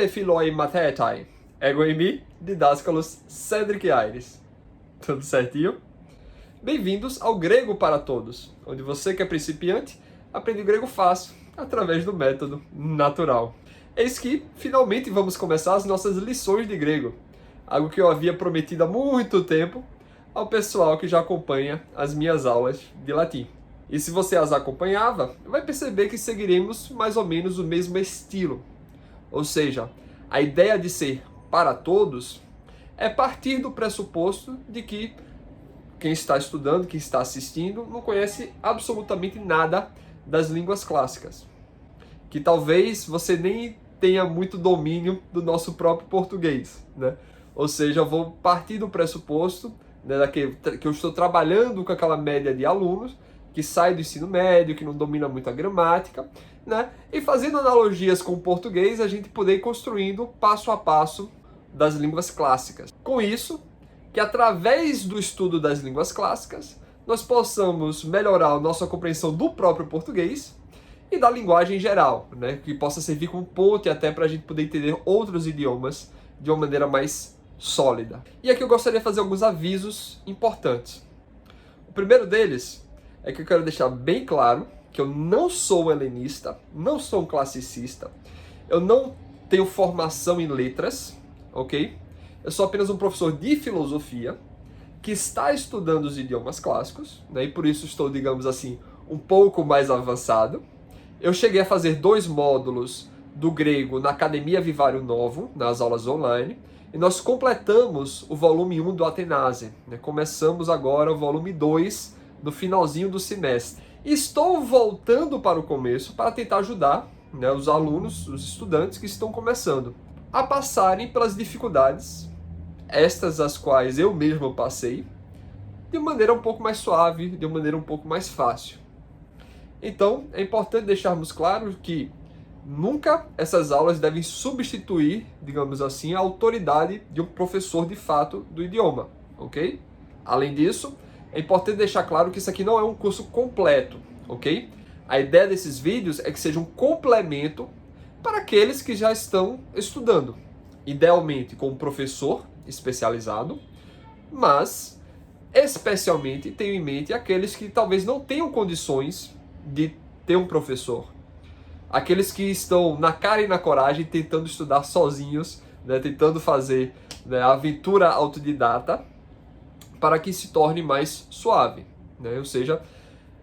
philoi mathetai, ego eimi, didáscalos Cedric Aires. Tudo certinho? Bem-vindos ao Grego para Todos, onde você que é principiante aprende grego fácil, através do método natural. Eis que, finalmente, vamos começar as nossas lições de grego, algo que eu havia prometido há muito tempo ao pessoal que já acompanha as minhas aulas de latim. E se você as acompanhava, vai perceber que seguiremos mais ou menos o mesmo estilo. Ou seja, a ideia de ser para todos é partir do pressuposto de que quem está estudando, quem está assistindo, não conhece absolutamente nada das línguas clássicas. Que talvez você nem tenha muito domínio do nosso próprio português, né? Ou seja, eu vou partir do pressuposto, né, que eu estou trabalhando com aquela média de alunos que sai do ensino médio, que não domina muito a gramática, né? E fazendo analogias com o português, a gente poder ir construindo passo a passo das línguas clássicas. Com isso, que através do estudo das línguas clássicas, nós possamos melhorar a nossa compreensão do próprio português e da linguagem em geral, né? Que possa servir como ponte até para a gente poder entender outros idiomas de uma maneira mais sólida. E aqui eu gostaria de fazer alguns avisos importantes. O primeiro deles é que eu quero deixar bem claro que eu não sou um helenista, não sou um classicista, eu não tenho formação em letras, ok? Eu sou apenas um professor de filosofia que está estudando os idiomas clássicos, né? E por isso estou, digamos assim, um pouco mais avançado. Eu cheguei a fazer 2 módulos do grego na Academia Vivario Novo, nas aulas online, e nós completamos o volume 1 do Athenase, né? Começamos agora o volume 2 no finalzinho do semestre. E estou voltando para o começo para tentar ajudar, né, os alunos, os estudantes que estão começando a passarem pelas dificuldades, estas as quais eu mesmo passei, de maneira um pouco mais suave, de maneira um pouco mais fácil. Então, é importante deixarmos claro que nunca essas aulas devem substituir, digamos assim, a autoridade de um professor de fato do idioma, ok? Além disso, é importante deixar claro que isso aqui não é um curso completo, ok? A ideia desses vídeos é que seja um complemento para aqueles que já estão estudando, idealmente com um professor especializado, mas especialmente tenho em mente aqueles que talvez não tenham condições de ter um professor. Aqueles que estão na cara e na coragem tentando estudar sozinhos, né, tentando fazer, né, a aventura autodidata para que se torne mais suave, né? Ou seja,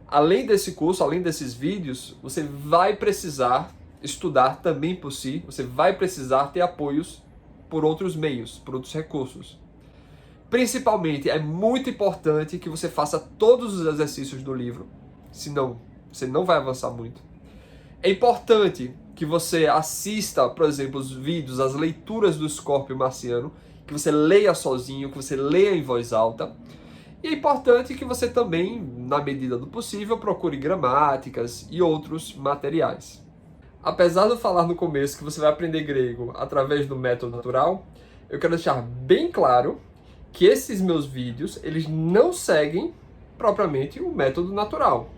além desse curso, além desses vídeos, você vai precisar estudar também por si, você vai precisar ter apoios por outros meios, por outros recursos. Principalmente, é muito importante que você faça todos os exercícios do livro, senão você não vai avançar muito. É importante que você assista, por exemplo, os vídeos, as leituras do Scorpio Marciano, que você leia sozinho, que você leia em voz alta. E é importante que você também, na medida do possível, procure gramáticas e outros materiais. Apesar de eu falar no começo que você vai aprender grego através do método natural, eu quero deixar bem claro que esses meus vídeos, eles não seguem propriamente o método natural.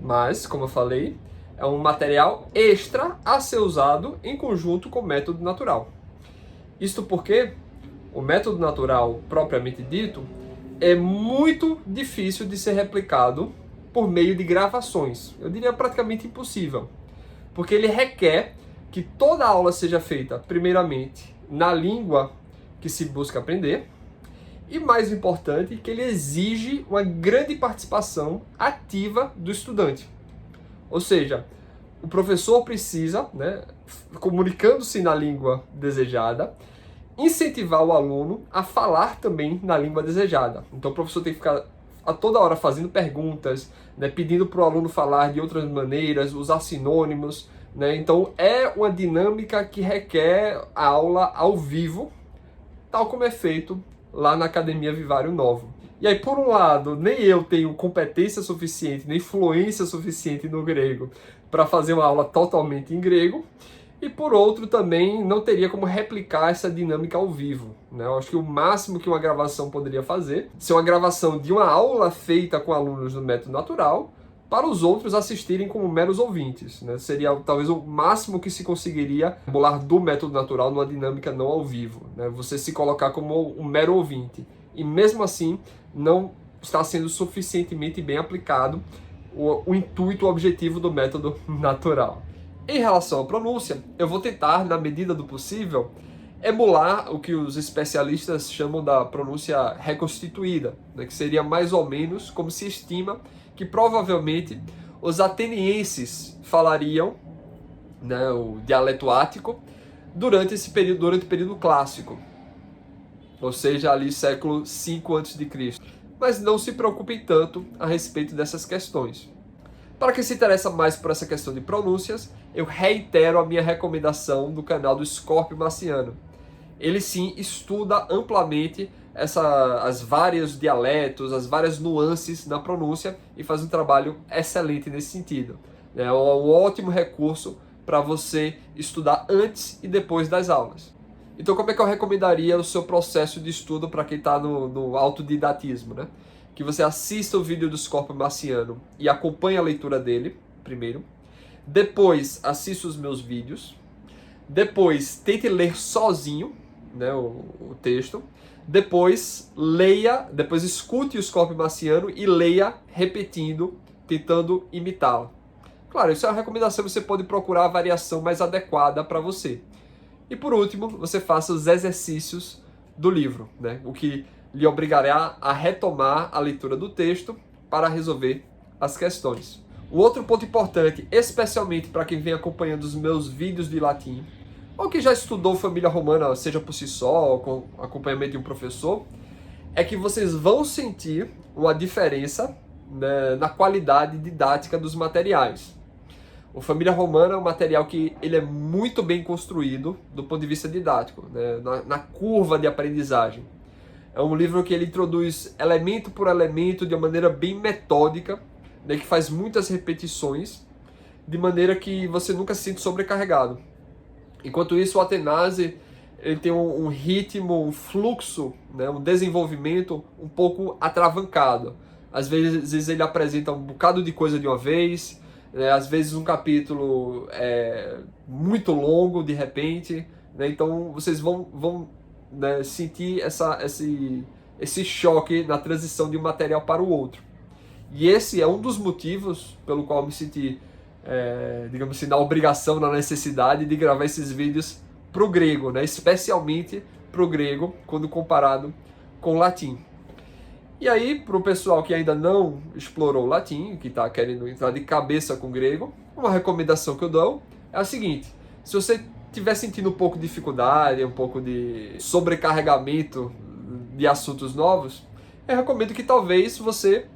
Mas, como eu falei, é um material extra a ser usado em conjunto com o método natural. Isto porque o método natural, propriamente dito, é muito difícil de ser replicado por meio de gravações. Eu diria praticamente impossível. Porque ele requer que toda a aula seja feita, primeiramente, na língua que se busca aprender. E mais importante, que ele exige uma grande participação ativa do estudante. Ou seja, o professor precisa, né, comunicando-se na língua desejada, incentivar o aluno a falar também na língua desejada. Então o professor tem que ficar a toda hora fazendo perguntas, né, pedindo para o aluno falar de outras maneiras, usar sinônimos, né? Então é uma dinâmica que requer a aula ao vivo, tal como é feito lá na Academia Vivario Novo. E aí, por um lado, nem eu tenho competência suficiente, nem fluência suficiente no grego para fazer uma aula totalmente em grego, e por outro também não teria como replicar essa dinâmica ao vivo, né? Eu acho que o máximo que uma gravação poderia fazer, ser uma gravação de uma aula feita com alunos do método natural, para os outros assistirem como meros ouvintes, né? Seria talvez o máximo que se conseguiria bolar do método natural numa dinâmica não ao vivo, né? Você se colocar como um mero ouvinte. E mesmo assim, não está sendo suficientemente bem aplicado o intuito, o objetivo do método natural. Em relação à pronúncia, eu vou tentar, na medida do possível, emular o que os especialistas chamam da pronúncia reconstituída, né? Que seria mais ou menos como se estima que provavelmente os atenienses falariam, né, o dialeto ático durante o período clássico, ou seja, ali século V a.C. Mas não se preocupem tanto a respeito dessas questões. Para quem se interessa mais por essa questão de pronúncias, eu reitero a minha recomendação do canal do Scorpio Marciano. Ele sim estuda amplamente as vários dialetos, as várias nuances na pronúncia e faz um trabalho excelente nesse sentido. É um ótimo recurso para você estudar antes e depois das aulas. Então, como é que eu recomendaria o seu processo de estudo para quem está no autodidatismo, né? Que você assista o vídeo do Scorpio Marciano e acompanhe a leitura dele, primeiro. Depois, assista os meus vídeos. Depois, tente ler sozinho, né, o texto. Depois escute o Scorpio Marciano e leia repetindo, tentando imitá-lo. Claro, isso é uma recomendação, você pode procurar a variação mais adequada para você. E por último, você faça os exercícios do livro, né, o que lhe obrigará a retomar a leitura do texto para resolver as questões. O outro ponto importante, especialmente para quem vem acompanhando os meus vídeos de latim, ou que já estudou família romana, seja por si só, ou com acompanhamento de um professor, é que vocês vão sentir uma diferença, né, na qualidade didática dos materiais. O Família Romana é um material que ele é muito bem construído do ponto de vista didático, né, na curva de aprendizagem. É um livro que ele introduz elemento por elemento de uma maneira bem metódica, né, que faz muitas repetições, de maneira que você nunca se sente sobrecarregado. Enquanto isso, o Athanase ele tem um ritmo, um fluxo, né, um desenvolvimento um pouco atravancado. Às vezes ele apresenta um bocado de coisa de uma vez, né, às vezes um capítulo é muito longo de repente, né, então vocês vão né, sentir esse choque na transição de um material para o outro. E esse é um dos motivos pelo qual eu me senti, digamos assim, na obrigação, na necessidade de gravar esses vídeos para o grego, né? Especialmente para o grego, quando comparado com o latim. E aí, para o pessoal que ainda não explorou o latim, que está querendo entrar de cabeça com o grego, uma recomendação que eu dou é a seguinte: se você estiver sentindo um pouco de dificuldade, um pouco de sobrecarregamento de assuntos novos, eu recomendo que talvez você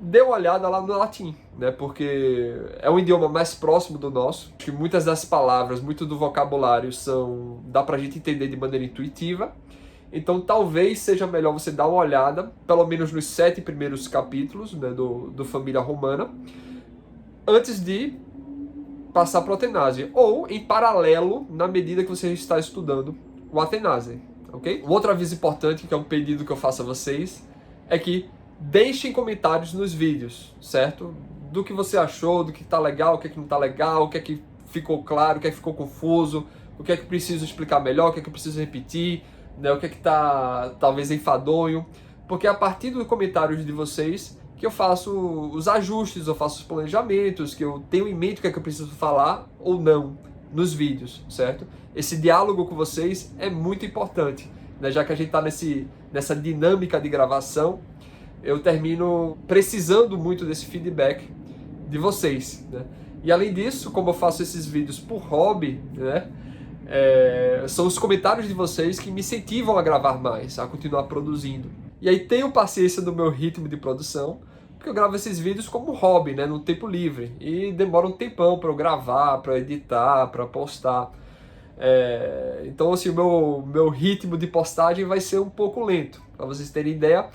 dê uma olhada lá no latim, né? Porque é um idioma mais próximo do nosso, que muitas das palavras, muito do vocabulário dá pra gente entender de maneira intuitiva. Então talvez seja melhor você dar uma olhada, pelo menos nos 7 primeiros capítulos, né, do Família Romana, antes de passar para o Athanase, ou em paralelo, na medida que você está estudando o Athanase, ok? Um outro aviso importante, que é um pedido que eu faço a vocês, é que deixem comentários nos vídeos, certo? Do que você achou, do que tá legal, o que é que não tá legal, o que é que ficou claro, o que é que ficou confuso, o que é que preciso explicar melhor, o que é que eu preciso repetir, né? O que é que tá talvez enfadonho, porque é a partir dos comentários de vocês que eu faço os ajustes, eu faço os planejamentos, que eu tenho em mente o que é que eu preciso falar ou não nos vídeos, certo? Esse diálogo com vocês é muito importante, né? Já que a gente tá nessa dinâmica de gravação, eu termino precisando muito desse feedback de vocês, né? E além disso, como eu faço esses vídeos por hobby, né, são os comentários de vocês que me incentivam a gravar mais, a continuar produzindo. E aí tenham paciência do meu ritmo de produção, porque eu gravo esses vídeos como hobby, né, no tempo livre, e demora um tempão para eu gravar, para editar, para postar. Então assim, o meu ritmo de postagem vai ser um pouco lento. Para vocês terem ideia,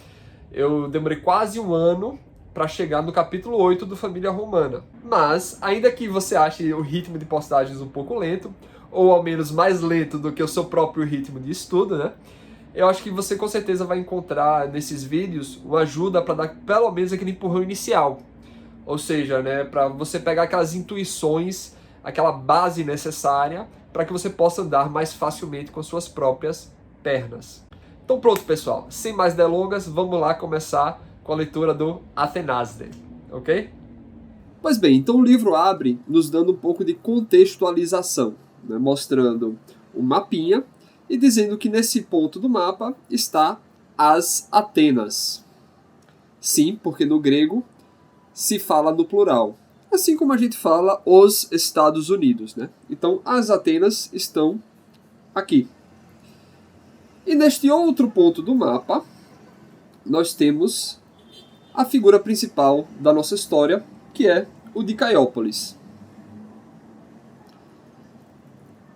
eu demorei quase um ano para chegar no capítulo 8 do Família Romana. Mas, ainda que você ache o ritmo de postagens um pouco lento, ou ao menos mais lento do que o seu próprio ritmo de estudo, né? Eu acho que você com certeza vai encontrar nesses vídeos uma ajuda para dar pelo menos aquele empurrão inicial. Ou seja, né, para você pegar aquelas intuições, aquela base necessária para que você possa andar mais facilmente com suas próprias pernas. Então pronto, pessoal. Sem mais delongas, vamos lá começar com a leitura do Athenasde, ok? Pois bem, então o livro abre nos dando um pouco de contextualização, né, mostrando um mapinha e dizendo que nesse ponto do mapa está as Atenas. Sim, porque no grego se fala no plural, assim como a gente fala os Estados Unidos, né? Então, as Atenas estão aqui. E neste outro ponto do mapa, nós temos a figura principal da nossa história, que é o de Caiópolis.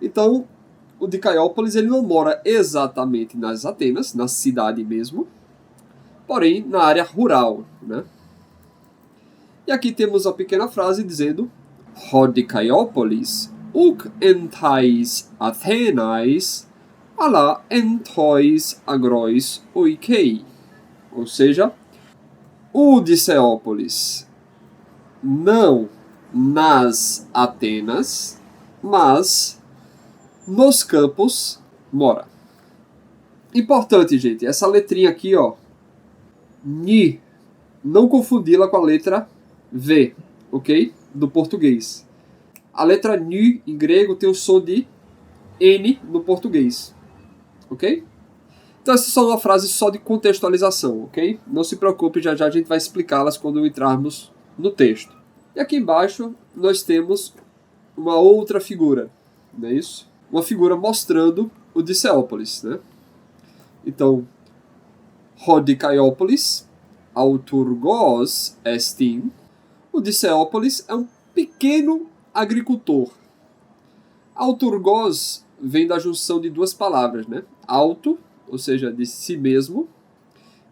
Então, o de Caiópolis ele não mora exatamente nas Atenas, na cidade mesmo, porém na área rural, né? E aqui temos a pequena frase dizendo Hod Caiópolis, uk entais Athenais, ala entois agrois oikei. Ou seja, o de Ceópolis não nas Atenas, mas nos campos mora. Importante, gente, essa letrinha aqui, ó, ni, não confundi-la com a letra V, ok? Do português. A letra N em grego tem o som de N no português, ok? Então essa é só uma frase só de contextualização, ok? Não se preocupe, já já a gente vai explicá-las quando entrarmos no texto. E aqui embaixo nós temos uma outra figura, não é isso? Uma figura mostrando o de Ceópolis, né? Então, Hod Caiópolis, auturgos estin. O de Ceópolis é um pequeno agricultor. Auturgos vem da junção de duas palavras, né? Auto, ou seja, de si mesmo,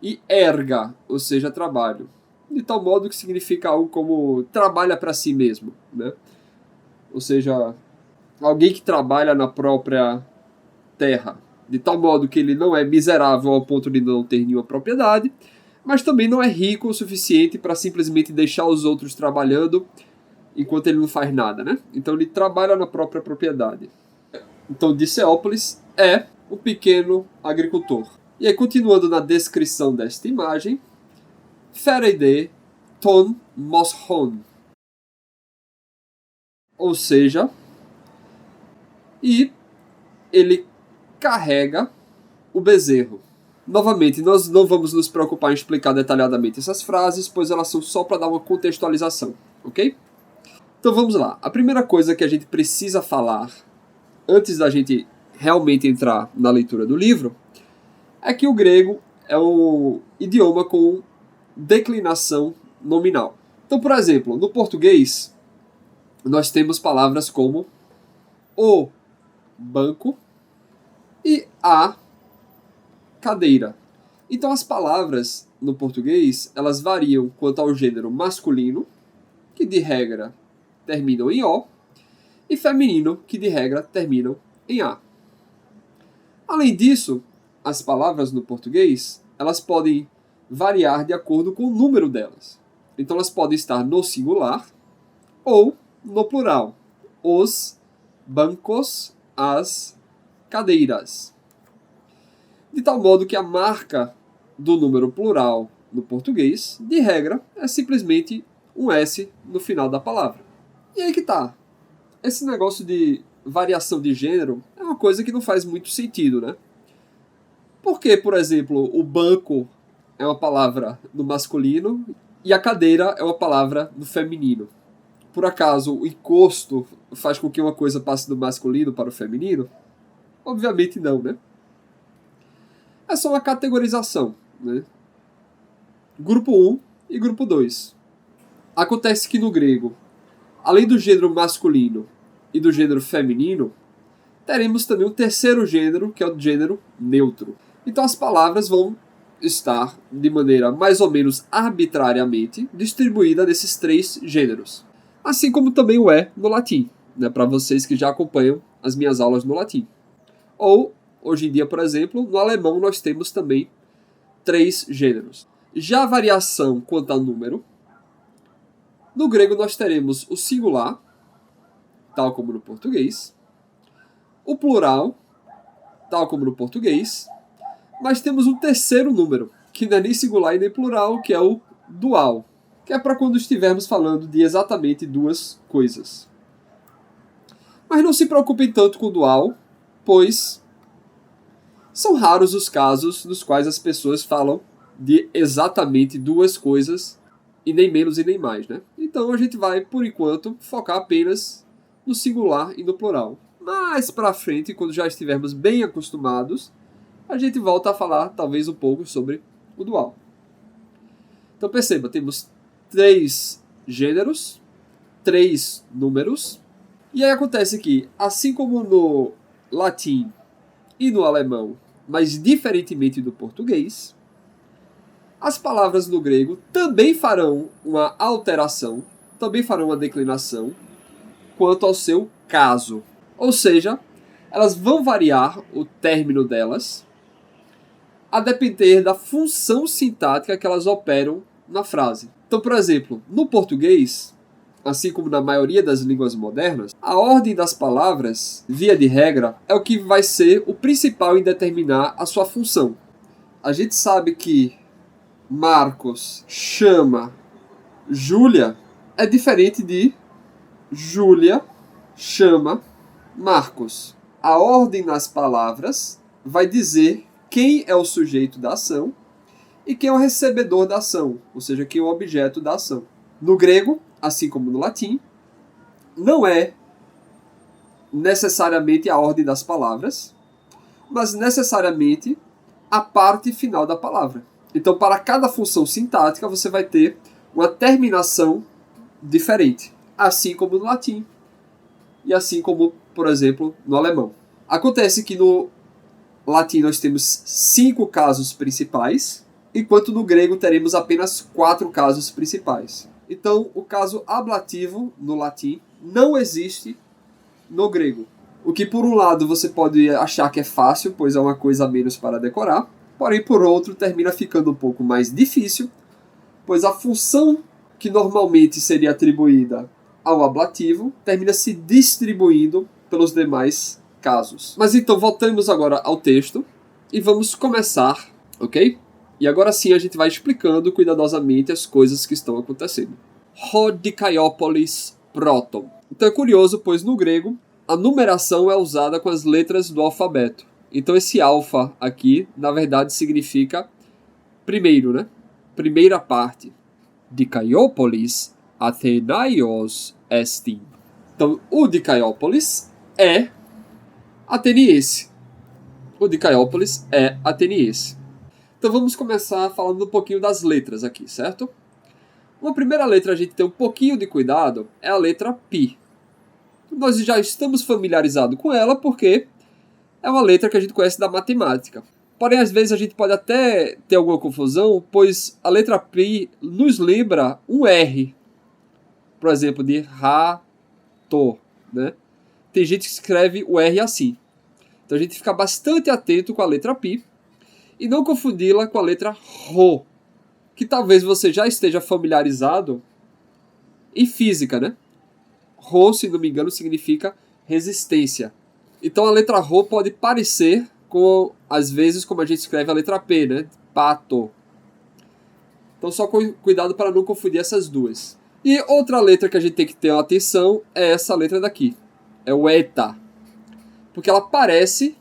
e erga, ou seja, trabalho. De tal modo que significa algo como trabalha para si mesmo, né? Ou seja, alguém que trabalha na própria terra. De tal modo que ele não é miserável ao ponto de não ter nenhuma propriedade, mas também não é rico o suficiente para simplesmente deixar os outros trabalhando enquanto ele não faz nada, né? Então ele trabalha na própria propriedade. Então Diceópolis é o pequeno agricultor. E aí, continuando na descrição desta imagem, Ferede ton moshon. Ou seja, e ele carrega o bezerro. Novamente, nós não vamos nos preocupar em explicar detalhadamente essas frases, pois elas são só para dar uma contextualização, ok? Então vamos lá. A primeira coisa que a gente precisa falar, antes da gente realmente entrar na leitura do livro, é que o grego é um idioma com declinação nominal. Então, por exemplo, no português, nós temos palavras como o banco e a cadeira. Então as palavras no português, elas variam quanto ao gênero masculino, que de regra terminam em O, e feminino, que de regra terminam em A. Além disso, as palavras no português, elas podem variar de acordo com o número delas. Então elas podem estar no singular ou no plural. Os bancos, as cadeiras. De tal modo que a marca do número plural no português, de regra, é simplesmente um S no final da palavra. E aí que tá. Esse negócio de variação de gênero é uma coisa que não faz muito sentido, né? Porque, por exemplo, o banco é uma palavra no masculino e a cadeira é uma palavra no feminino? Por acaso o encosto faz com que uma coisa passe do masculino para o feminino? Obviamente não, né? É só uma categorização, né? Grupo 1 e grupo 2. Acontece que no grego, além do gênero masculino e do gênero feminino, teremos também um terceiro gênero, que é o gênero neutro. Então as palavras vão estar, de maneira mais ou menos arbitrariamente, distribuída nesses três gêneros. Assim como também o é no latim, né, para vocês que já acompanham as minhas aulas no latim. Ou, hoje em dia, por exemplo, no alemão nós temos também 3 gêneros. Já a variação quanto ao número, No grego nós teremos o singular, tal como no português, o plural, tal como no português, mas temos um terceiro número, que não é nem singular e nem plural, que é o dual, que é para quando estivermos falando de exatamente duas coisas. Mas não se preocupem tanto com o dual, pois são raros os casos nos quais as pessoas falam de exatamente duas coisas, e nem menos e nem mais, né? Então a gente vai, por enquanto, focar apenas no singular e no plural. Mais pra frente, quando já estivermos bem acostumados, a gente volta a falar talvez um pouco sobre o dual. Então perceba, temos 3 gêneros, 3 números, e aí acontece que, assim como no latim e no alemão, mas diferentemente do português, as palavras no grego também farão uma alteração, também farão uma declinação quanto ao seu caso. Ou seja, elas vão variar o término delas a depender da função sintática que elas operam na frase. Então, por exemplo, no português, assim como na maioria das línguas modernas, a ordem das palavras, via de regra, é o que vai ser o principal em determinar a sua função. A gente sabe que Marcos chama Júlia é diferente de Júlia chama Marcos. A ordem nas palavras vai dizer quem é o sujeito da ação e quem é o recebedor da ação, ou seja, quem é o objeto da ação. No grego, assim como no latim, não é necessariamente a ordem das palavras, mas necessariamente a parte final da palavra. Então, para cada função sintática, você vai ter uma terminação diferente, assim como no latim e assim como, por exemplo, no alemão. Acontece que no latim nós temos 5 casos principais, enquanto no grego teremos apenas 4 casos principais. Então, o caso ablativo no latim não existe no grego. O que, por um lado, você pode achar que é fácil, pois é uma coisa a menos para decorar, porém, por outro, termina ficando um pouco mais difícil, pois a função que normalmente seria atribuída ao ablativo termina se distribuindo pelos demais casos. Mas então, voltamos agora ao texto e vamos começar, ok? E agora sim a gente vai explicando cuidadosamente as coisas que estão acontecendo. Ho dikaiópolis proton. Então é curioso, pois no grego a numeração é usada com as letras do alfabeto. Então esse alfa aqui, na verdade, significa primeiro, né? Primeira parte. Dikaiópolis Athenaios estin. Então o Dikaiópolis é ateniense. O Dikaiópolis é ateniense. Então vamos começar falando um pouquinho das letras aqui, certo? Uma primeira letra a gente tem um pouquinho de cuidado é a letra Pi. Nós já estamos familiarizados com ela porque é uma letra que a gente conhece da matemática. Porém, às vezes a gente pode até ter alguma confusão, pois a letra Pi nos lembra um R. Por exemplo, de rato, né? Tem gente que escreve o R assim. Então a gente fica bastante atento com a letra Pi e não confundi-la com a letra Rho, que talvez você já esteja familiarizado em física, né? Rho, se não me engano, significa resistência. Então a letra Rho pode parecer com, às vezes, como a gente escreve a letra P, né? Pato. Então só cuidado para não confundir essas duas. E outra letra que a gente tem que ter atenção é essa letra daqui. É o eta. Porque ela parece,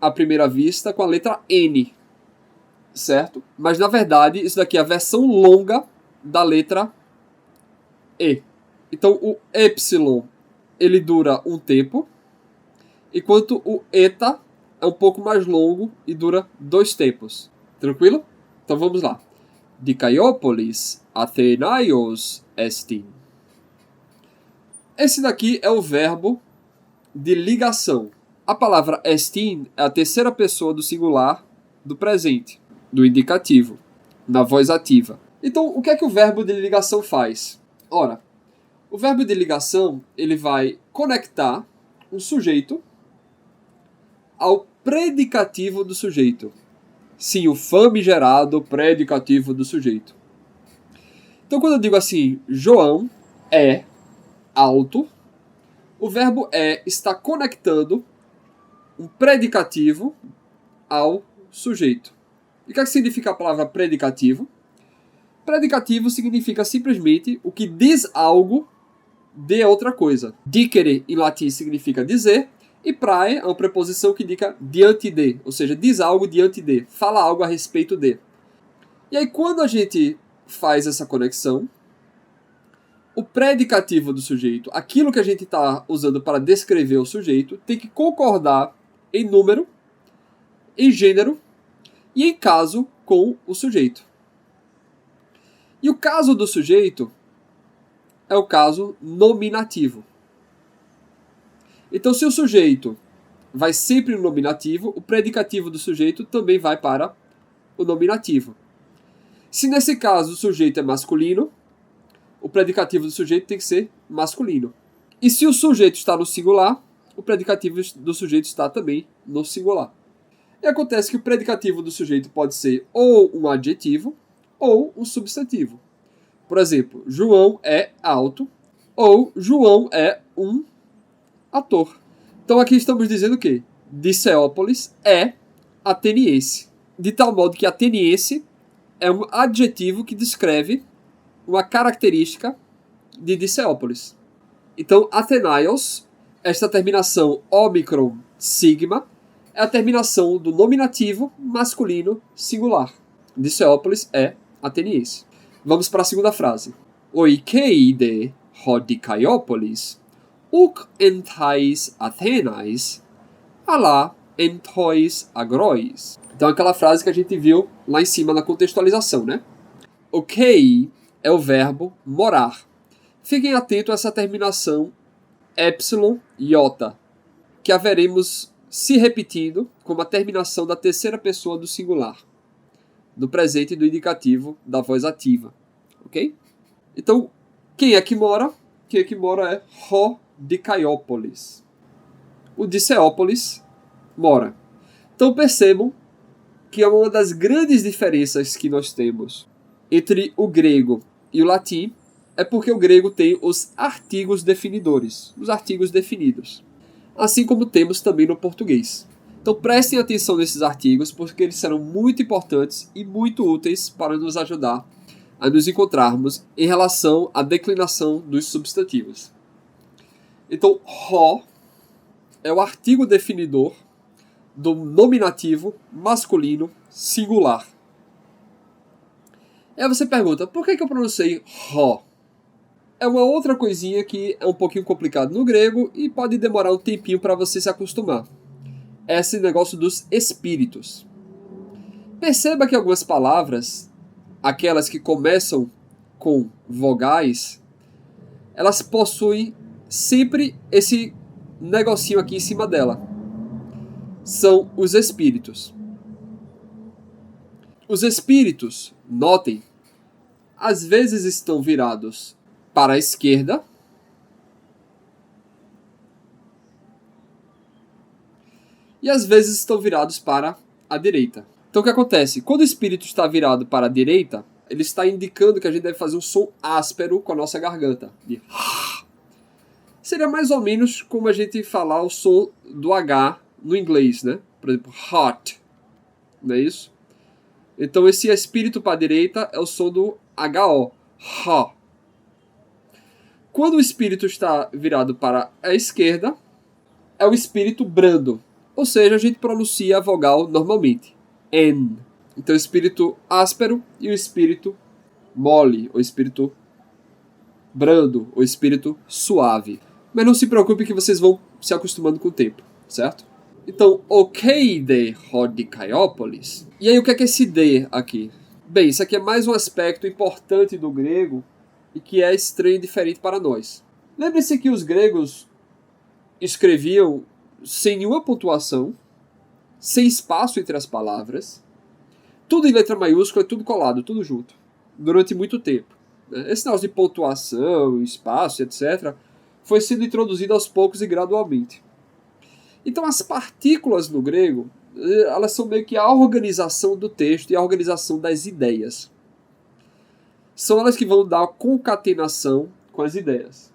à primeira vista, com a letra N. Certo? Mas na verdade, isso daqui é a versão longa da letra E. Então o epsilon, ele dura um tempo, enquanto o eta é um pouco mais longo e dura 2 tempos. Tranquilo? Então vamos lá. Dikaiópolis Athenaios estin. Esse daqui é o verbo de ligação. A palavra estin é a terceira pessoa do singular do presente, do indicativo, na voz ativa. Então, o que é que o verbo de ligação faz? Ora, o verbo de ligação, ele vai conectar um sujeito ao predicativo do sujeito. Sim, o famigerado predicativo do sujeito. Então, quando eu digo assim, João é alto, o verbo é está conectando um predicativo ao sujeito. E o que significa a palavra predicativo? Predicativo significa simplesmente o que diz algo de outra coisa. Dicere, em latim, significa dizer, e prae é uma preposição que indica diante de, ou seja, diz algo diante de, fala algo a respeito de. E aí, quando a gente faz essa conexão, o predicativo do sujeito, aquilo que a gente está usando para descrever o sujeito, tem que concordar em número, em gênero e em caso com o sujeito. E o caso do sujeito é o caso nominativo. Então, se o sujeito vai sempre no nominativo, o predicativo do sujeito também vai para o nominativo. Se nesse caso o sujeito é masculino, o predicativo do sujeito tem que ser masculino. E se o sujeito está no singular, o predicativo do sujeito está também no singular. E acontece que o predicativo do sujeito pode ser ou um adjetivo ou um substantivo. Por exemplo, João é alto ou João é um ator. Então aqui estamos dizendo o quê? Diceópolis é ateniense. De tal modo que ateniense é um adjetivo que descreve uma característica de Diceópolis. Então, Athenaios, esta terminação ômicron sigma, é a terminação do nominativo masculino singular. Diceópolis é ateniense. Vamos para a segunda frase. Oikeide hodikaiópolis, uk entais Athenais, alá entois agrois. Então, aquela frase que a gente viu lá em cima na contextualização, né? Okei é o verbo morar. Fiquem atentos a essa terminação epsilon iota, que haveremos se repetindo como a terminação da terceira pessoa do singular, do presente e do indicativo da voz ativa. Ok? Então, quem é que mora? Quem é que mora é Hodikaiópolis. O Diceópolis mora. Então percebam que é uma das grandes diferenças que nós temos entre o grego e o latim é porque o grego tem os artigos definidores, os artigos definidos, assim como temos também no português. Então prestem atenção nesses artigos porque eles serão muito importantes e muito úteis para nos ajudar a nos encontrarmos em relação à declinação dos substantivos. Então, ho é o artigo definidor do nominativo masculino singular. E aí você pergunta, por que eu pronunciei ho? É uma outra coisinha que é um pouquinho complicado no grego e pode demorar um tempinho para você se acostumar. É esse negócio dos espíritos. Perceba que algumas palavras, aquelas que começam com vogais, elas possuem sempre esse negocinho aqui em cima dela. São os espíritos. Os espíritos, notem, às vezes estão virados para a esquerda e às vezes estão virados para a direita. Então o que acontece? Quando o espírito está virado para a direita, ele está indicando que a gente deve fazer um som áspero com a nossa garganta. Seria mais ou menos como a gente falar o som do H no inglês, né? Por exemplo, hot. Não é isso? Então esse espírito para a direita é o som do HO. Ha. Quando o espírito está virado para a esquerda, é o espírito brando. Ou seja, a gente pronuncia a vogal normalmente. N. Então o espírito áspero e o espírito mole, o espírito brando, o espírito suave. Mas não se preocupe que vocês vão se acostumando com o tempo, certo? Então, Oikeide hodikaiópolis. E aí, o que é esse de aqui? Bem, isso aqui é mais um aspecto importante do grego e que é estranho e diferente para nós. Lembre-se que os gregos escreviam sem nenhuma pontuação, sem espaço entre as palavras, tudo em letra maiúscula, tudo colado, tudo junto, durante muito tempo. Esse negócio de pontuação, espaço, etc., foi sendo introduzido aos poucos e gradualmente. Então as partículas no grego, elas são meio que a organização do texto e a organização das ideias. são elas que vão dar a concatenação com as ideias.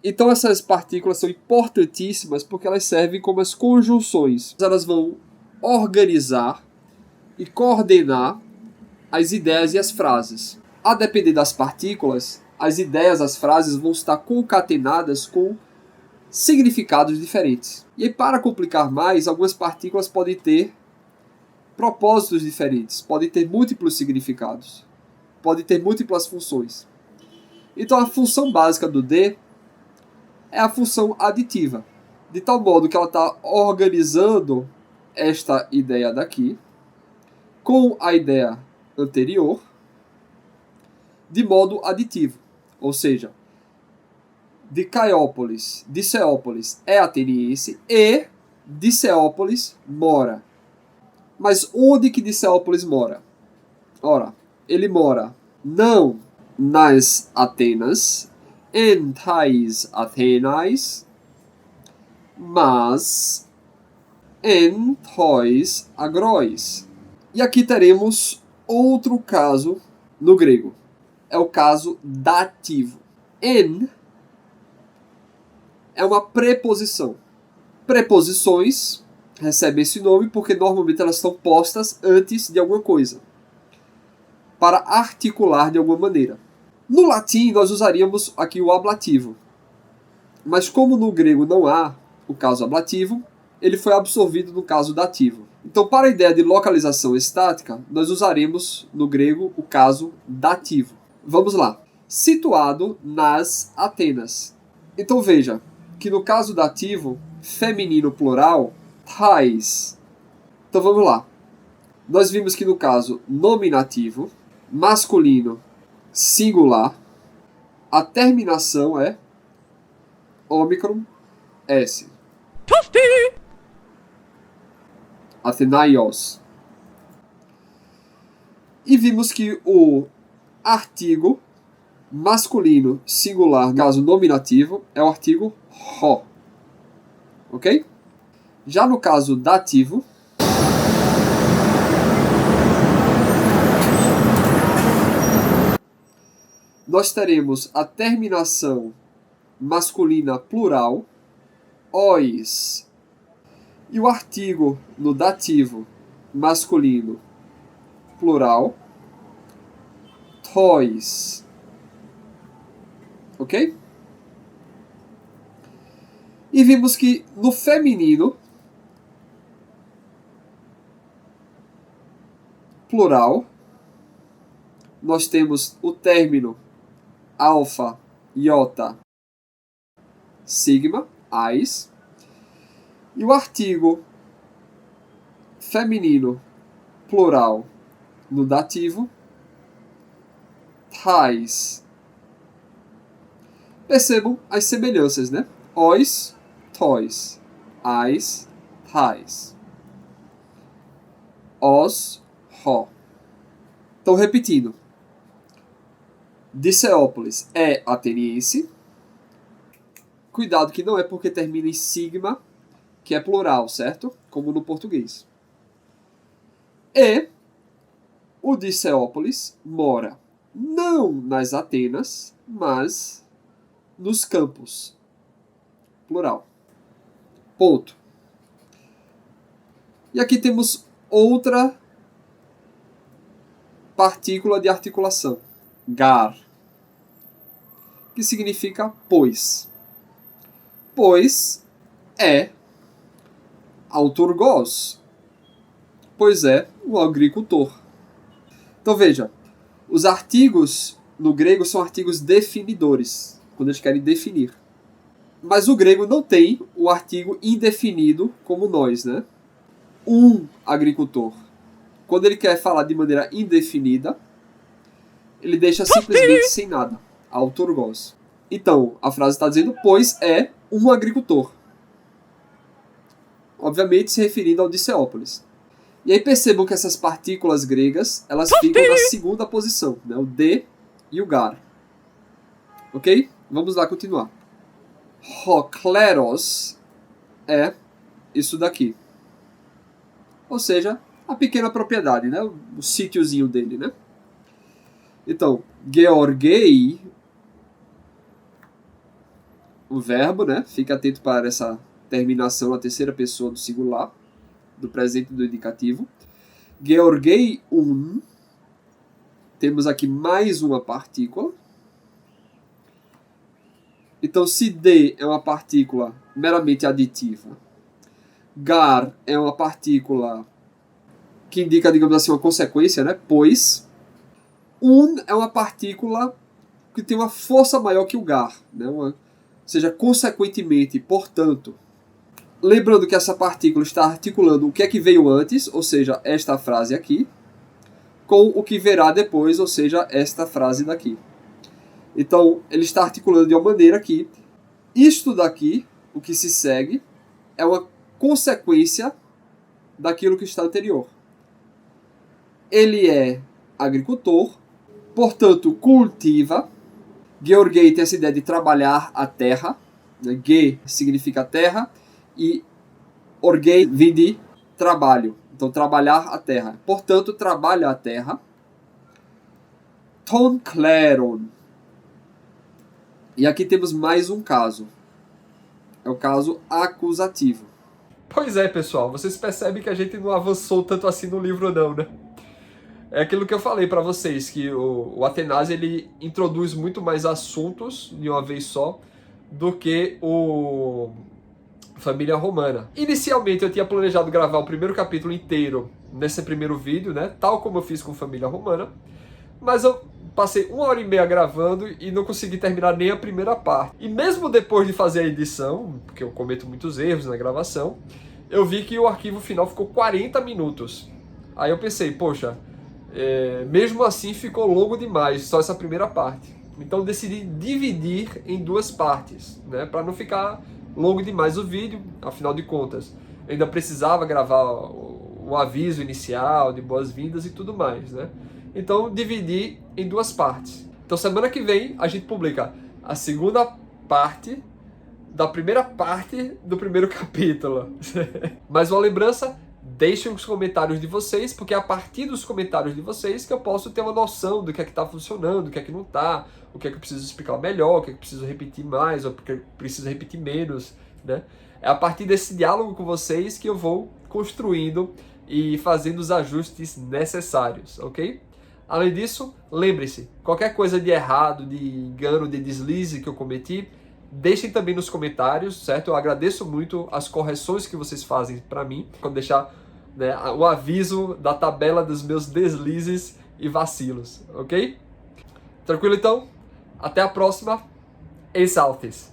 Então essas partículas são importantíssimas porque elas servem como as conjunções. Elas vão organizar e coordenar as ideias e as frases. A depender das partículas, as ideias, as frases vão estar concatenadas com significados diferentes. E aí, para complicar mais, algumas partículas podem ter propósitos diferentes, podem ter múltiplos significados, podem ter múltiplas funções. Então a função básica do D é a função aditiva, de tal modo que ela está organizando esta ideia daqui com a ideia anterior de modo aditivo, ou seja, Diceópolis é ateniense e Diceópolis mora. Mas onde que Diceópolis mora? Ora, ele mora não nas Atenas, em tais Athenais, mas em tois agróis. E aqui teremos outro caso no grego. É o caso dativo. En é uma preposição. Preposições recebem esse nome porque normalmente elas estão postas antes de alguma coisa, para articular de alguma maneira. No latim nós usaríamos aqui o ablativo, mas como no grego não há o caso ablativo, ele foi absorvido no caso dativo. Então, para a ideia de localização estática, nós usaremos no grego o caso dativo. Vamos lá. Situado nas Atenas. Então veja que no caso dativo, feminino plural, tais. Então vamos lá. Nós vimos que no caso nominativo, masculino singular, a terminação é ômicron S. Athenaios. E vimos que o artigo masculino singular, no caso nominativo, é o artigo ho. Ok? Já no caso dativo, nós teremos a terminação masculina plural, ois. E o artigo no dativo masculino plural, tois. Ok? E vimos que no feminino plural, nós temos o término alfa, iota, sigma, ais. E o artigo feminino plural no dativo, tais. Percebam as semelhanças, né? Ois, tois. Ais, tais. Os, ho. Então, repetindo. Diceópolis é ateniense. Cuidado que não é porque termina em sigma que é plural, certo? Como no português. E o Diceópolis mora não nas Atenas, mas nos campos. Plural. Ponto. E aqui temos outra partícula de articulação. Gar. Que significa pois. Pois é autorgos. Pois é o agricultor. Então veja, os artigos no grego são artigos definidores, quando eles querem definir. Mas o grego não tem o artigo indefinido como nós, né? Um agricultor. Quando ele quer falar de maneira indefinida, ele deixa simplesmente sem nada. Autorgos. Então, a frase está dizendo, pois é um agricultor. Obviamente se referindo ao Diceópolis. E aí percebam que essas partículas gregas, elas ficam na segunda posição, né? O D e o gar. Ok? Vamos lá continuar. Hokleros é isso daqui. Ou seja, a pequena propriedade, né? O sítiozinho dele, né? Então, Georgei, o verbo, né? Fique atento para essa terminação na terceira pessoa do singular, do presente do indicativo. Georgei temos aqui mais uma partícula. Então, se D é uma partícula meramente aditiva, gar é uma partícula que indica, digamos assim, uma consequência, né? Pois é uma partícula que tem uma força maior que o gar, né? Ou seja, consequentemente, portanto, lembrando que essa partícula está articulando o que é que veio antes, ou seja, esta frase aqui, com o que verá depois, ou seja, esta frase daqui. Então, ele está articulando de uma maneira que isto daqui, o que se segue, é uma consequência daquilo que está anterior. Ele é agricultor, portanto, cultiva. Georgei tem essa ideia de trabalhar a terra. Ge significa terra e orgei vem de trabalho. Então, trabalhar a terra. Portanto, trabalha a terra. Ton kleron. E aqui temos mais um caso. É o caso acusativo. Pois é, pessoal, vocês percebem que a gente não avançou tanto assim no livro não, né? É aquilo que eu falei para vocês, que o Atenásia ele introduz muito mais assuntos de uma vez só do que o Família Romana. Inicialmente eu tinha planejado gravar o primeiro capítulo inteiro nesse primeiro vídeo, né? Tal como eu fiz com Família Romana, mas eu passei 1h30 gravando e não consegui terminar nem a primeira parte. E mesmo depois de fazer a edição, porque eu cometo muitos erros na gravação, eu vi que o arquivo final ficou 40 minutos. Aí eu pensei, poxa, mesmo assim ficou longo demais, só essa primeira parte. Então decidi dividir em duas partes, né, para não ficar longo demais o vídeo, afinal de contas. Eu ainda precisava gravar o aviso inicial de boas-vindas e tudo mais, né? Então dividi em duas partes. Então semana que vem a gente publica a segunda parte da primeira parte do primeiro capítulo. Mais uma lembrança, deixem os comentários de vocês, porque é a partir dos comentários de vocês que eu posso ter uma noção do que é que está funcionando, o que é que não está, o que é que eu preciso explicar melhor, o que é que eu preciso repetir mais, ou o que eu preciso repetir menos, né? É a partir desse diálogo com vocês que eu vou construindo e fazendo os ajustes necessários, ok? Além disso, lembre-se, qualquer coisa de errado, de engano, de deslize que eu cometi, deixem também nos comentários, certo? Eu agradeço muito as correções que vocês fazem para mim, quando deixar, né, o aviso da tabela dos meus deslizes e vacilos, ok? Tranquilo então? Até a próxima. Ex Altes.